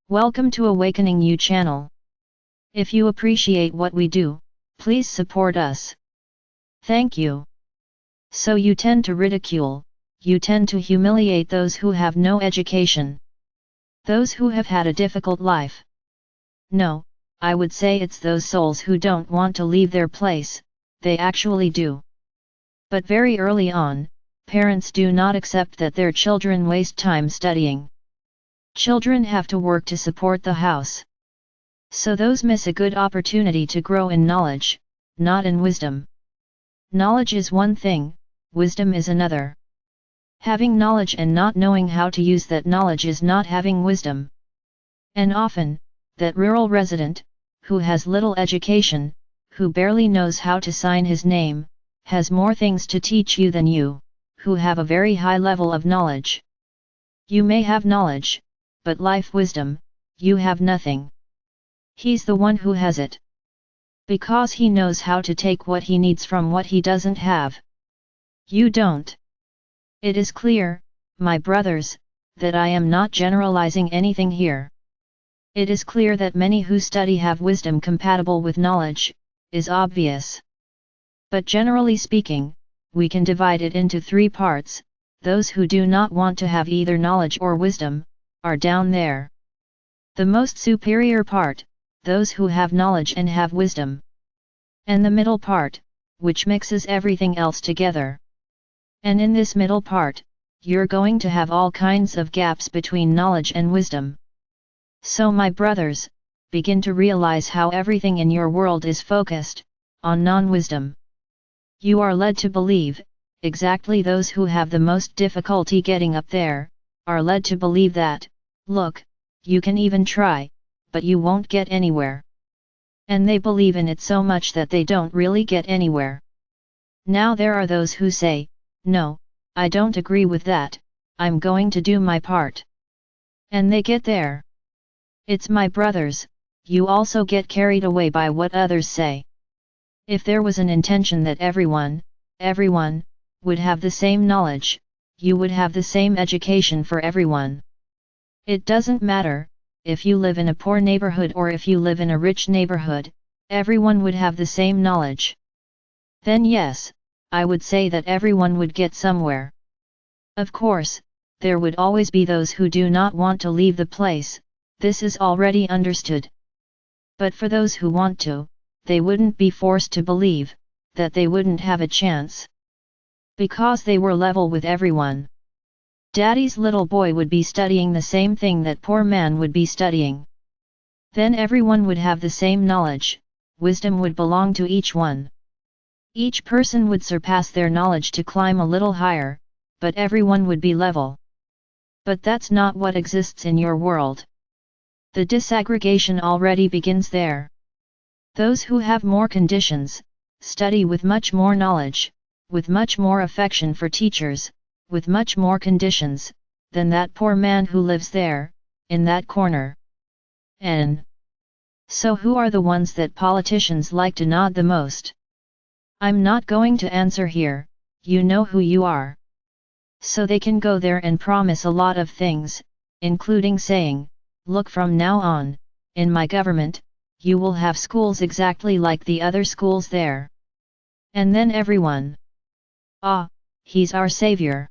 Welcome to Awakening You channel. If you appreciate what we do, please support us. Thank you. So you tend to ridicule, you tend to humiliate those who have no education. Those who have had a difficult life. No, I would say it's those souls who don't want to leave their place, they actually do. But very early on, parents do not accept that their children waste time studying. Children have to work to support the house. So those miss a good opportunity to grow in knowledge, not in wisdom. Knowledge is one thing, wisdom is another. Having knowledge and not knowing how to use that knowledge is not having wisdom. And often, that rural resident, who has little education, who barely knows how to sign his name, has more things to teach you than you, who have a very high level of knowledge. You may have knowledge, but life wisdom, you have nothing. He's the one who has it. Because he knows how to take what he needs from what he doesn't have. You don't. It is clear, my brothers, that I am not generalizing anything here. It is clear that many who study have wisdom compatible with knowledge, is obvious. But generally speaking, we can divide it into three parts. Those who do not want to have either knowledge or wisdom, are down there. The most superior part, those who have knowledge and have wisdom. And the middle part, which mixes everything else together. And in this middle part, you're going to have all kinds of gaps between knowledge and wisdom. So my brothers, begin to realize how everything in your world is focused on non-wisdom. You are led to believe, exactly those who have the most difficulty getting up there, are led to believe that, look, you can even try, but you won't get anywhere. And they believe in it so much that they don't really get anywhere. Now there are those who say, no, I don't agree with that, I'm going to do my part. And they get there. It's my brothers, you also get carried away by what others say. If there was an intention that everyone, would have the same knowledge, you would have the same education for everyone. It doesn't matter, if you live in a poor neighborhood or if you live in a rich neighborhood, everyone would have the same knowledge. Then yes, I would say that everyone would get somewhere. Of course, there would always be those who do not want to leave the place, this is already understood. But for those who want to, they wouldn't be forced to believe, that they wouldn't have a chance. Because they were level with everyone. Daddy's little boy would be studying the same thing that poor man would be studying. Then everyone would have the same knowledge, wisdom would belong to each one. Each person would surpass their knowledge to climb a little higher, but everyone would be level. But that's not what exists in your world. The disaggregation already begins there. Those who have more conditions, study with much more knowledge, with much more affection for teachers, with much more conditions, than that poor man who lives there, in that corner. And so who are the ones that politicians like to nod the most? I'm not going to answer here, you know who you are. So they can go there and promise a lot of things, including saying, look, from now on, in my government, you will have schools exactly like the other schools there. And then everyone. Ah, he's our savior.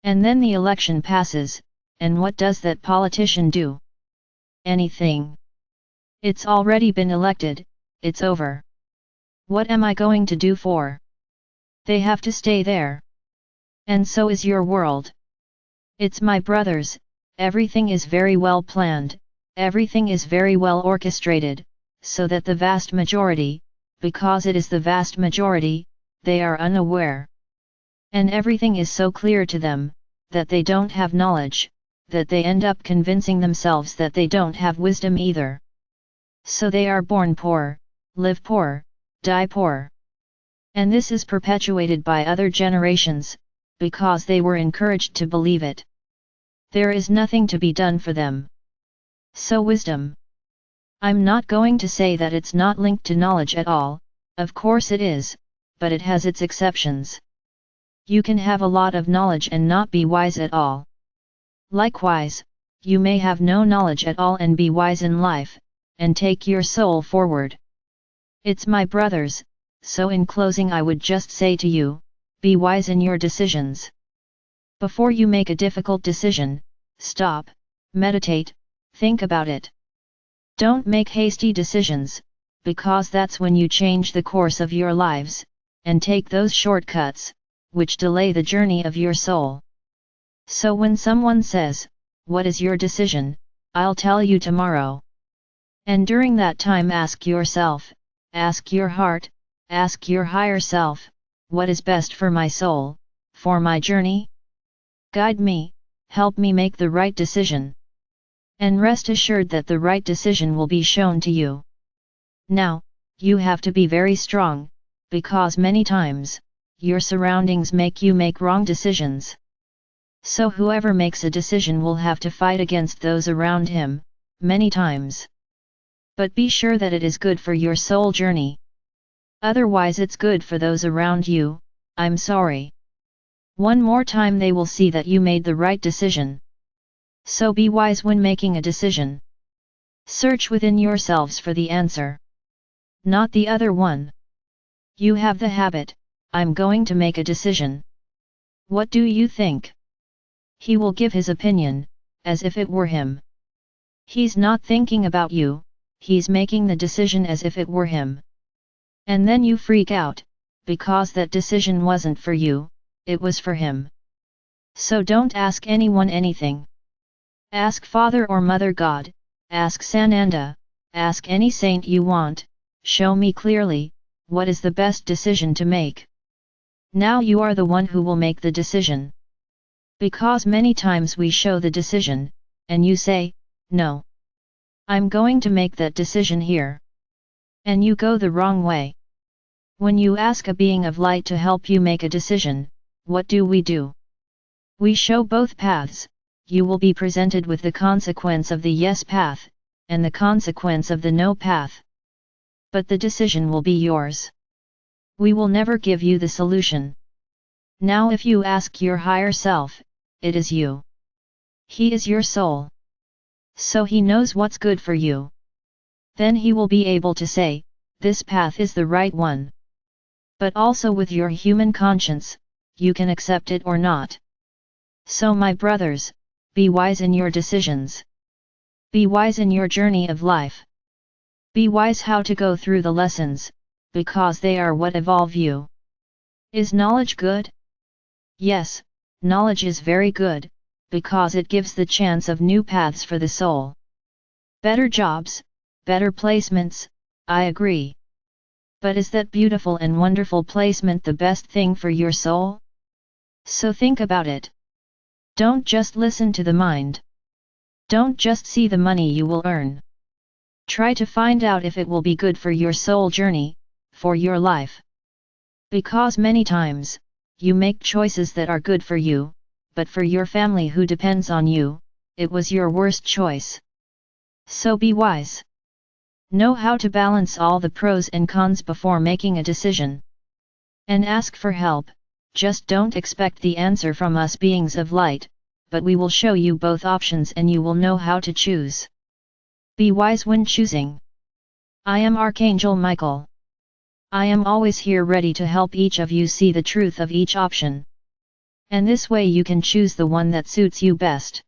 And then the election passes, and what does that politician do? Anything. It's already been elected, it's over. What am I going to do for? They have to stay there. And so is your world. It's my brothers, everything is very well planned, everything is very well orchestrated, so that the vast majority, because it is the vast majority, they are unaware. And everything is so clear to them, that they don't have knowledge, that they end up convincing themselves that they don't have wisdom either. So they are born poor, live poor, die poor. And this is perpetuated by other generations, because they were encouraged to believe it. There is nothing to be done for them. So wisdom. I'm not going to say that it's not linked to knowledge at all, of course it is, but it has its exceptions. You can have a lot of knowledge and not be wise at all. Likewise, you may have no knowledge at all and be wise in life, and take your soul forward. It's my brothers, so in closing I would just say to you, be wise in your decisions. Before you make a difficult decision, stop, meditate, think about it. Don't make hasty decisions, because that's when you change the course of your lives, and take those shortcuts, which delay the journey of your soul. So when someone says, "What is your decision?" I'll tell you tomorrow. And during that time ask yourself, ask your heart, ask your higher self, what is best for my soul, for my journey? Guide me, help me make the right decision. And rest assured that the right decision will be shown to you. Now, you have to be very strong, because many times, your surroundings make you make wrong decisions. So whoever makes a decision will have to fight against those around him, many times. But be sure that it is good for your soul journey. Otherwise it's good for those around you, I'm sorry. One more time they will see that you made the right decision. So be wise when making a decision. Search within yourselves for the answer. Not the other one. You have the habit, I'm going to make a decision. What do you think? He will give his opinion, as if it were him. He's not thinking about you, he's making the decision as if it were him. And then you freak out, because that decision wasn't for you, it was for him. So don't ask anyone anything. Ask Father or Mother God, ask Sananda, ask any saint you want, show me clearly, what is the best decision to make. Now you are the one who will make the decision. Because many times we show the decision, and you say, no. I'm going to make that decision here. And you go the wrong way. When you ask a being of light to help you make a decision, what do? We show both paths, you will be presented with the consequence of the yes path, and the consequence of the no path. But the decision will be yours. We will never give you the solution. Now if you ask your higher self, it is you. He is your soul. So he knows what's good for you. Then he will be able to say, this path is the right one. But also with your human conscience, you can accept it or not. So my brothers, be wise in your decisions. Be wise in your journey of life. Be wise how to go through the lessons, because they are what evolve you. Is knowledge good? Yes, knowledge is very good, because it gives the chance of new paths for the soul. Better jobs, better placements, I agree. But is that beautiful and wonderful placement the best thing for your soul? So think about it. Don't just listen to the mind. Don't just see the money you will earn. Try to find out if it will be good for your soul journey, for your life. Because many times, you make choices that are good for you, but for your family who depends on you, it was your worst choice. So be wise. Know how to balance all the pros and cons before making a decision. And ask for help, just don't expect the answer from us beings of light, but we will show you both options and you will know how to choose. Be wise when choosing. I am Archangel Michael. I am always here ready to help each of you see the truth of each option. And this way you can choose the one that suits you best.